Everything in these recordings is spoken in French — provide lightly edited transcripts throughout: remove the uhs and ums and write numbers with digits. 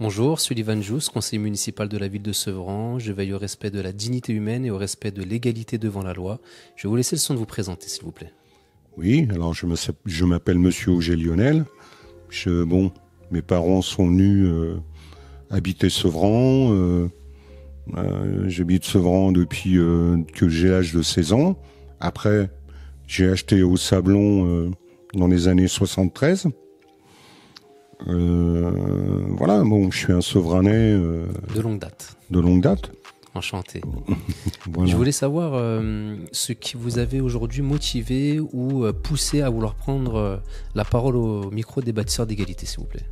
Bonjour, Sullivan Jous, conseiller municipal de la ville de Sevran. Je veille au respect de la dignité humaine et au respect de l'égalité devant la loi. Je vais vous laisser le soin de vous présenter, s'il vous plaît. Oui, alors je m'appelle Monsieur Auger Lionel. Mes parents sont venus habiter Sevran. J'habite Sevran depuis que j'ai l'âge de 16 ans. Après, j'ai acheté au Sablon dans les années 73. Voilà, bon, je suis un Sevranais De longue date. de longue date. Enchanté. Voilà. Je voulais savoir ce qui vous avait aujourd'hui motivé ou poussé à vouloir prendre la parole au micro des bâtisseurs d'égalité, s'il vous plaît.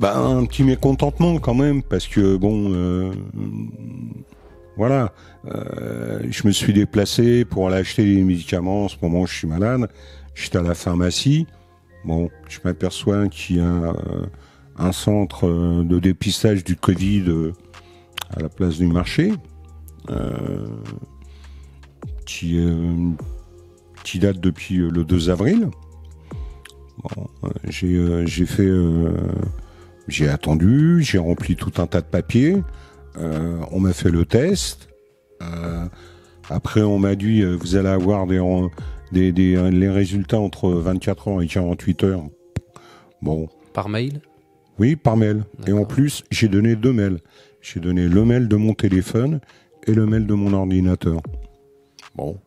Un petit mécontentement quand même, parce que voilà, je me suis déplacé pour aller acheter des médicaments. En ce moment, je suis malade. J'étais à la pharmacie. Bon, je m'aperçois qu'il y a un centre de dépistage du Covid à la place du marché, qui date depuis le 2 avril. Bon, j'ai attendu, j'ai rempli tout un tas de papiers. On m'a fait le test. Après, on m'a dit vous allez avoir les résultats entre 24 heures et 48 heures. Bon. Par mail? Oui, par mail. Et en plus, j'ai donné 2 mails. J'ai donné le mail de mon téléphone et le mail de mon ordinateur. Bon.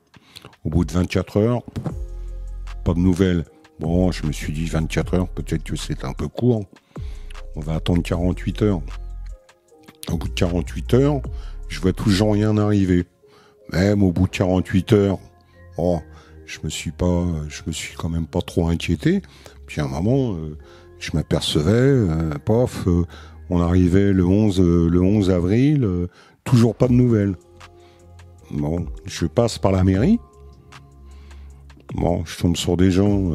Au bout de 24 heures, pas de nouvelles. Bon, je me suis dit 24 heures, peut-être que c'est un peu court. On va attendre 48 heures. Au bout de 48 heures, je vois toujours rien arriver. Même au bout de 48 heures, je me suis quand même pas trop inquiété. Puis à un moment, je m'apercevais, on arrivait le 11 avril, toujours pas de nouvelles. Bon, je passe par la mairie. Bon, je tombe sur des gens.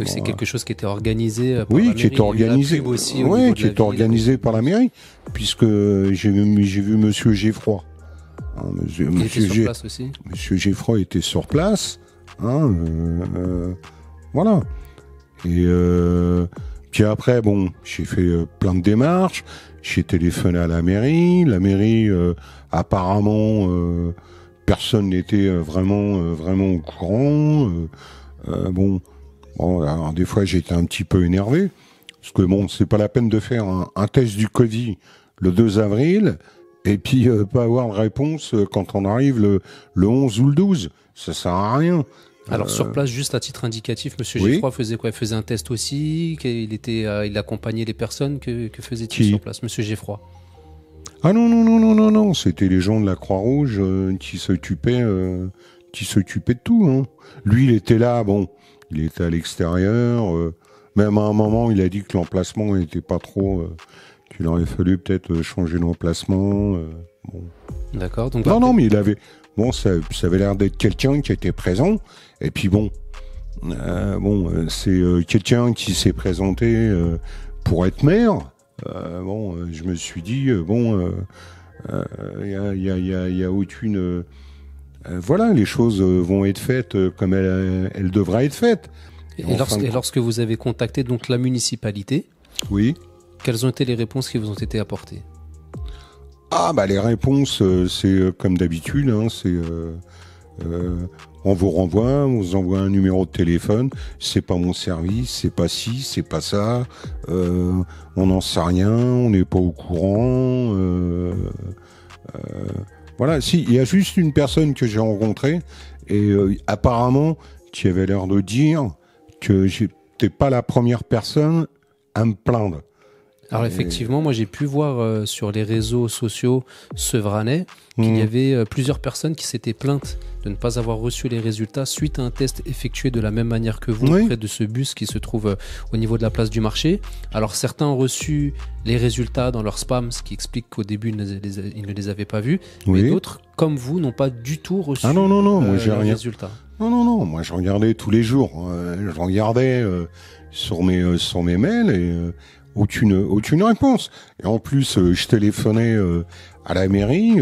C'est quelque chose qui était organisé par la oui, mairie. qui était organisé. Oui, qui était organisé par la mairie, puisque j'ai vu Monsieur Geffroy. Il était sur place aussi. Monsieur Geffroy était sur place. Voilà. Et puis après, bon, j'ai fait plein de démarches. J'ai téléphoné à la mairie. La mairie, apparemment, personne n'était vraiment au courant. Bon, alors des fois, j'étais un petit peu énervé. Parce que bon, c'est pas la peine de faire un test du Covid le 2 avril et puis pas avoir de réponse quand on arrive le 11 ou le 12. Ça sert à rien. Alors sur place, juste à titre indicatif, Monsieur Geffroy faisait quoi? Il faisait un test aussi? Il accompagnait les personnes? Que faisait-il sur place, Monsieur Geffroy? Ah non, c'était les gens de la Croix-Rouge qui s'occupaient de tout. Hein. Lui, il était là, bon, il était à l'extérieur. Même à un moment, il a dit que l'emplacement n'était pas trop... qu'il aurait fallu peut-être changer l'emplacement. Bon. D'accord. Donc non, mais il avait... Bon, ça avait l'air d'être quelqu'un qui était présent. Et puis c'est quelqu'un qui s'est présenté pour être maire. Je me suis dit, il y a aucune... voilà, les choses vont être faites comme elles devraient être faites. Et lorsque vous avez contacté donc la municipalité, oui, quelles ont été les réponses qui vous ont été apportées? Les réponses, c'est comme d'habitude, hein, on vous renvoie, on vous envoie un numéro de téléphone, c'est pas mon service, c'est pas ci, c'est pas ça, on n'en sait rien, on n'est pas au courant. Voilà, si, il y a juste une personne que j'ai rencontrée et apparemment qui avait l'air de dire que j'étais pas la première personne à me plaindre. Alors effectivement, moi j'ai pu voir sur les réseaux sociaux sevranais qu'il y avait plusieurs personnes qui s'étaient plaintes de ne pas avoir reçu les résultats suite à un test effectué de la même manière que vous près de ce bus qui se trouve au niveau de la place du marché. Alors certains ont reçu les résultats dans leur spam, ce qui explique qu'au début ils ne les avaient pas vus, mais d'autres, comme vous, n'ont pas du tout reçu moi j'ai les rien. résultats. Non, moi je regardais tous les jours. Je regardais sur mes mails et aucune réponse. Et en plus, je téléphonais à la mairie.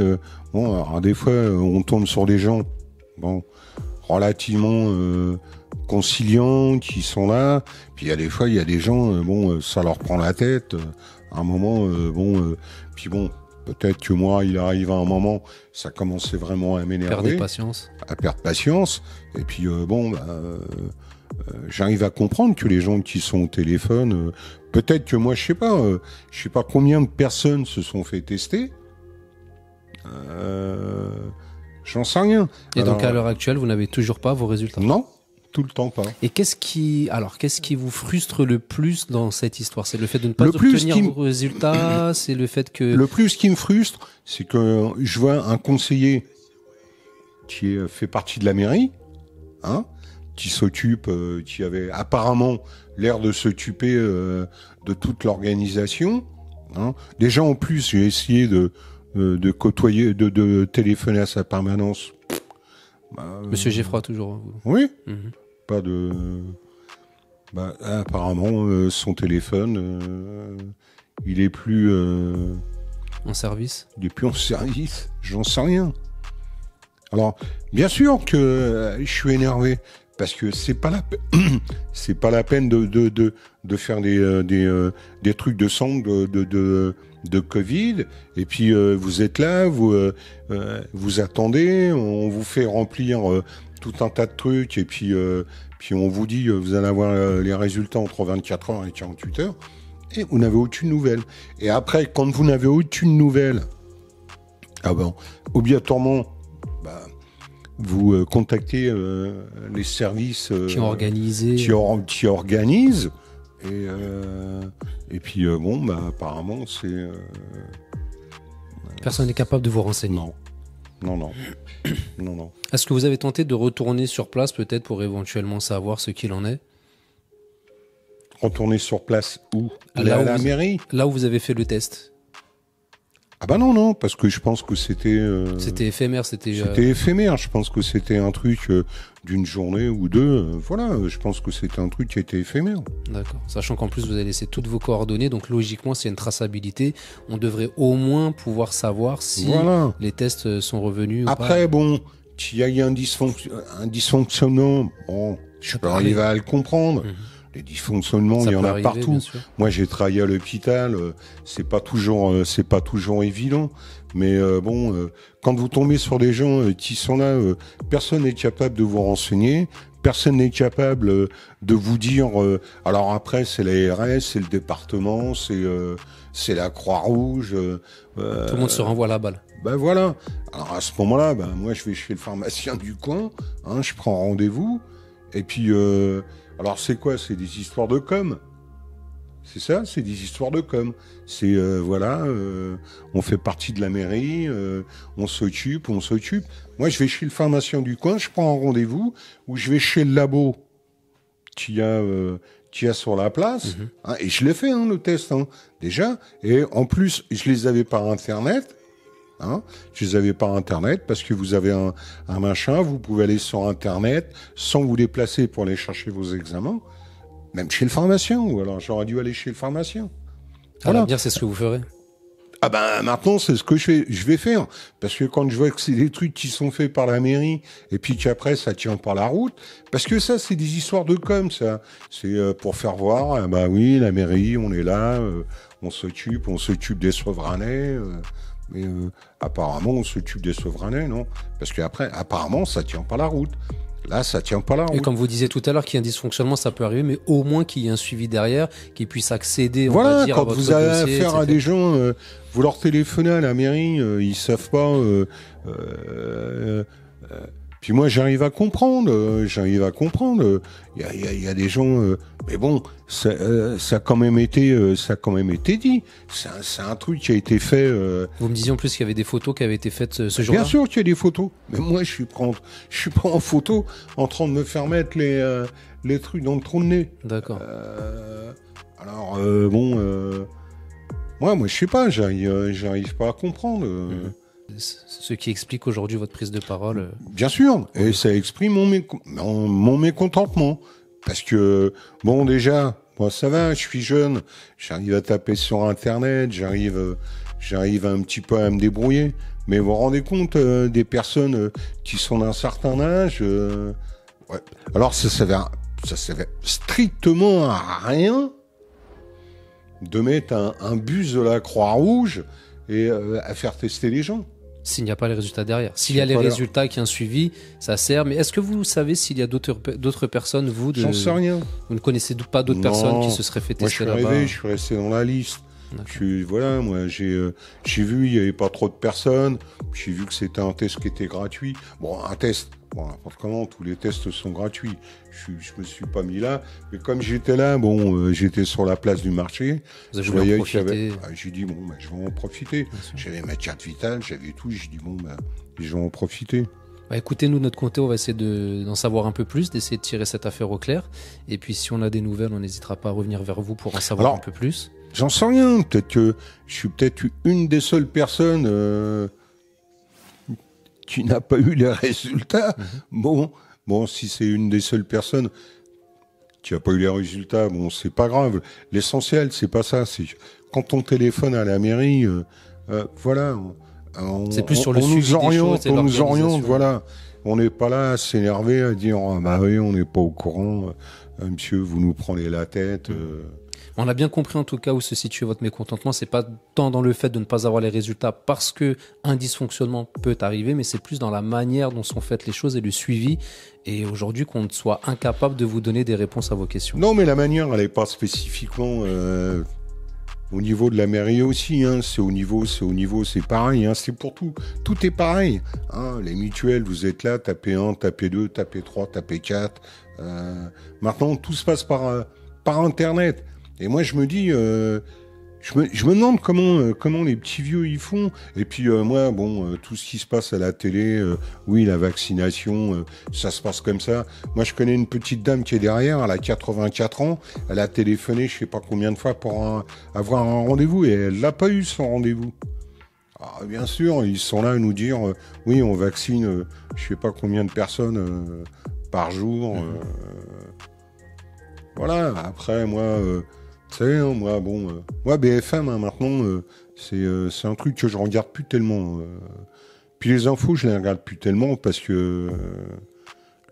Alors, des fois, on tombe sur des gens. Bon, relativement conciliants, qui sont là. Puis il y a des fois, il y a des gens, ça leur prend la tête. À un moment, puis bon, peut-être que moi, il arrive à un moment, ça commençait vraiment à m'énerver. À perdre patience. Et puis j'arrive à comprendre que les gens qui sont au téléphone, peut-être que moi, je sais pas combien de personnes se sont fait tester. J'en sais rien. Et alors, donc à l'heure actuelle, vous n'avez toujours pas vos résultats? Non, tout le temps pas. Et qu'est-ce qui vous frustre le plus dans cette histoire? C'est le fait de ne pas obtenir vos résultats? C'est le fait que... Le plus qui me frustre, c'est que je vois un conseiller qui fait partie de la mairie, qui s'occupe, qui avait apparemment l'air de s'occuper de toute l'organisation. Déjà en plus, j'ai essayé de côtoyer, de téléphoner à sa permanence. Monsieur Geffroy, toujours. Oui. Pas de... apparemment, son téléphone, il est plus... en service? Il est plus en service. J'en sais rien. Alors, bien sûr que je suis énervé. Parce que c'est pas la peine de faire des trucs de sang de Covid, et puis vous êtes là, vous attendez, on vous fait remplir tout un tas de trucs, et puis on vous dit vous allez avoir les résultats entre 24 heures et 48 heures, et vous n'avez aucune nouvelle. Et après, quand vous n'avez aucune nouvelle, obligatoirement, vous contactez les services qui ont organisé, qui organisent. Et puis apparemment c'est personne n'est capable de vous renseigner. Non. Est-ce que vous avez tenté de retourner sur place peut-être pour éventuellement savoir ce qu'il en est? Retourner sur place où? À la mairie? Là où vous avez fait le test. Non, parce que je pense que c'était... c'était éphémère, C'était éphémère, je pense que c'était un truc d'une journée ou deux. Je pense que c'était un truc qui était éphémère. D'accord. Sachant qu'en plus, vous avez laissé toutes vos coordonnées, donc logiquement, s'il y a une traçabilité, on devrait au moins pouvoir savoir si les tests sont revenus ou Après, pas. il y a eu un dysfonctionnement, je peux arriver à le comprendre. Les dysfonctionnements, il y en a partout. Moi, j'ai travaillé à l'hôpital. C'est pas toujours évident. Mais quand vous tombez sur des gens qui sont là, personne n'est capable de vous renseigner. Personne n'est capable de vous dire. Alors après, c'est l'ARS, c'est le département, c'est la Croix-Rouge. Tout le monde se renvoie la balle. Voilà. Alors à ce moment-là, moi, je vais chez le pharmacien du coin. Je prends rendez-vous. Et puis. Alors c'est quoi? C'est des histoires de com. C'est ça, c'est des histoires de com. C'est on fait partie de la mairie, on s'occupe. Moi je vais chez le pharmacien du coin, je prends un rendez-vous, ou je vais chez le labo qu'il y a sur la place, et je l'ai fait le test déjà. Et en plus je les avais par internet. Je les avais par internet parce que vous avez un machin, vous pouvez aller sur internet sans vous déplacer pour aller chercher vos examens, même chez le pharmacien, ou alors j'aurais dû aller chez le pharmacien. Voilà. Bien, c'est ce que vous ferez. Maintenant c'est ce que je vais faire, parce que quand je vois que c'est des trucs qui sont faits par la mairie et puis qu'après ça tient pas la route, parce que ça c'est des histoires de com, ça c'est pour faire voir oui, la mairie, on est là, on s'occupe des Sauveranais. Mais apparemment, on s'occupe des Sauveranais, non? Parce qu'après, apparemment, ça tient pas la route. Là, ça tient pas la route. Et comme vous disiez tout à l'heure, qu'il y a un dysfonctionnement, ça peut arriver, mais au moins qu'il y ait un suivi derrière, qu'ils puissent accéder, on va dire, à votre dossier. Quand vous avez affaire à des gens, vous leur téléphonez à la mairie, ils savent pas... Puis moi, j'arrive à comprendre. Il y a des gens, mais bon, ça a quand même été dit. C'est un truc qui a été fait. Vous me disiez en plus qu'il y avait des photos qui avaient été faites ce jour-là. Bien sûr qu'il y a des photos. Mais moi, je suis pas en photo en train de me faire mettre les trucs dans le trou de nez. D'accord. Alors moi, je sais pas. J'arrive pas à comprendre. Ce qui explique aujourd'hui votre prise de parole. Bien sûr, et ça exprime mon mécontentement. Parce que, déjà, moi ça va, je suis jeune, j'arrive à taper sur Internet, j'arrive un petit peu à me débrouiller. Mais vous vous rendez compte des personnes qui sont d'un certain âge ouais. Alors ça servait strictement à rien de mettre un bus de la Croix-Rouge et à faire tester les gens. S'il n'y a pas les résultats derrière. S'il y a les résultats qui ont suivi, ça sert. Mais est-ce que vous savez s'il y a d'autres personnes, vous J'en sais rien. Vous ne connaissez pas d'autres personnes qui se seraient fait tester là-bas? Moi, je suis resté dans la liste. Voilà, moi, j'ai vu, il n'y avait pas trop de personnes. J'ai vu que c'était un test qui était gratuit. Bon, un test, bon, n'importe comment, tous les tests sont gratuits. Je me suis pas mis là. Mais comme j'étais là, bon, j'étais sur la place du marché. Je voyais qu'il y avait... j'ai dit, bon, bah, je vais en profiter. J'avais ma carte vitale, j'avais tout. J'ai dit, bon, bah, je vais en profiter. Bah, écoutez, nous, de notre côté, on va essayer d'en savoir un peu plus, d'essayer de tirer cette affaire au clair. Et puis, si on a des nouvelles, on n'hésitera pas à revenir vers vous pour en savoir un peu plus. J'en sais rien. Peut-être que je suis une des seules personnes qui n'a pas eu les résultats. Bon, si c'est une des seules personnes qui n'a pas eu les résultats, bon, c'est pas grave. L'essentiel, c'est pas ça. C'est quand on téléphone à la mairie, voilà. C'est plus sur le suivi des choses, on nous oriente, voilà. On n'est pas là à s'énerver, à dire bah oui, on n'est pas au courant, monsieur, vous nous prenez la tête. On a bien compris en tout cas où se situe votre mécontentement. C'est pas tant dans le fait de ne pas avoir les résultats parce que un dysfonctionnement peut arriver, mais c'est plus dans la manière dont sont faites les choses et le suivi. Et aujourd'hui, qu'on soit incapable de vous donner des réponses à vos questions. Non, mais la manière, elle n'est pas spécifiquement au niveau de la mairie aussi. Hein. C'est au niveau, c'est pareil. Hein. C'est pour tout. Tout est pareil. Hein. Les mutuelles, vous êtes là, tapez 1, tapez 2, tapez 3, tapez 4. Maintenant, tout se passe par Internet. Et moi, je me dis, je me demande comment les petits vieux y font. Et puis moi, bon, tout ce qui se passe à la télé, oui, la vaccination, ça se passe comme ça. Moi, je connais une petite dame qui est derrière, elle a 84 ans, elle a téléphoné, je sais pas combien de fois pour avoir un rendez-vous et elle l'a pas eu son rendez-vous. Alors, bien sûr, ils sont là à nous dire, oui, on vaccine, je sais pas combien de personnes par jour. Voilà. Après, moi. Vous savez, hein, moi BFM hein, maintenant, c'est un truc que je regarde plus tellement. Puis les infos, je les regarde plus tellement parce que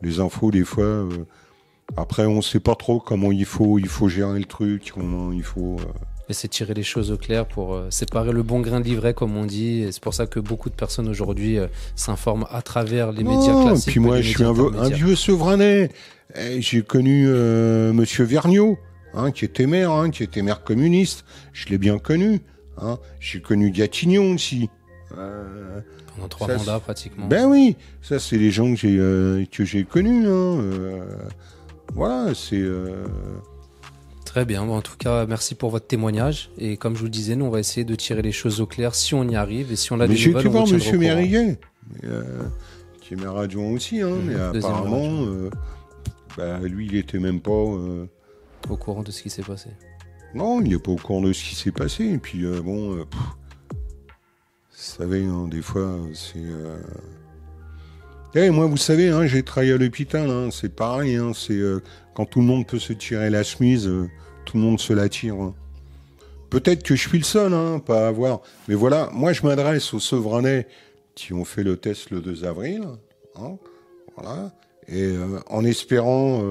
les infos, des fois, après, on sait pas trop comment il faut gérer le truc, comment il faut. Essayer de tirer les choses au clair pour séparer le bon grain de l'ivraie, comme on dit. Et c'est pour ça que beaucoup de personnes aujourd'hui s'informent à travers les médias classiques. Puis moi, je suis un vieux Sevranais. J'ai connu Monsieur Vergniaud. Hein, qui était maire communiste, je l'ai bien connu. Hein. J'ai connu Gatignon aussi. Pendant 3 mandats pratiquement. Ben oui, ça c'est les gens que j'ai connus. Hein. Voilà, c'est. Très bien. Bon, en tout cas, merci pour votre témoignage. Et comme je vous le disais, nous on va essayer de tirer les choses au clair si on y arrive et si on a des nouvelles. J'ai pu voir Monsieur Mériguet, qui est maire adjoint aussi, hein, mais apparemment, lui il était même pas. Au courant de ce qui s'est passé. Non, il n'est pas au courant de ce qui s'est passé. Et puis, vous savez, hein, des fois, c'est... moi, vous savez, hein, j'ai travaillé à l'hôpital, hein, c'est pareil. Hein, c'est quand tout le monde peut se tirer la chemise, tout le monde se la tire. Hein. Peut-être que je suis le seul, hein, pas à avoir. Mais voilà, moi, je m'adresse aux Sevranais qui ont fait le test le 2 avril. Hein, voilà. Et en espérant...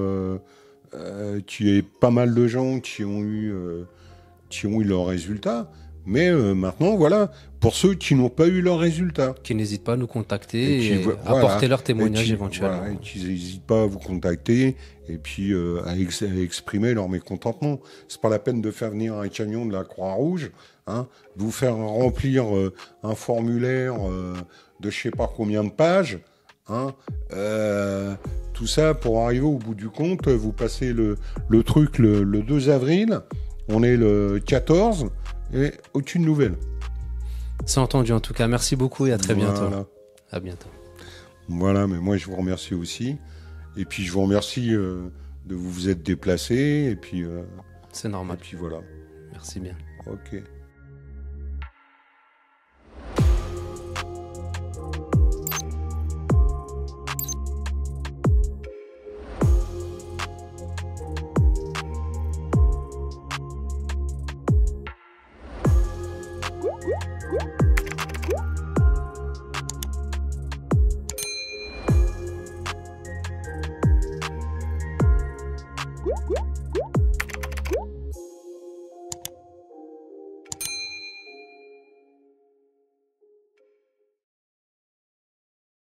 qu'il y ait pas mal de gens qui ont eu leurs résultats. Mais maintenant, voilà, pour ceux qui n'ont pas eu leurs résultats. Qui n'hésitent pas à nous contacter et apporter leur témoignage éventuellement. Voilà, et qu'ils n'hésitent pas à vous contacter et puis à exprimer leur mécontentement. C'est pas la peine de faire venir un camion de la Croix-Rouge, hein, de vous faire remplir un formulaire de je sais pas combien de pages. Hein, tout ça pour arriver au bout du compte, vous passez le truc le 2 avril, on est le 14 et aucune nouvelle. C'est entendu en tout cas, merci beaucoup et à très bientôt. À bientôt. Voilà, mais moi je vous remercie aussi et puis je vous remercie de vous être déplacé et puis c'est normal. Et puis voilà. Merci bien. Ok.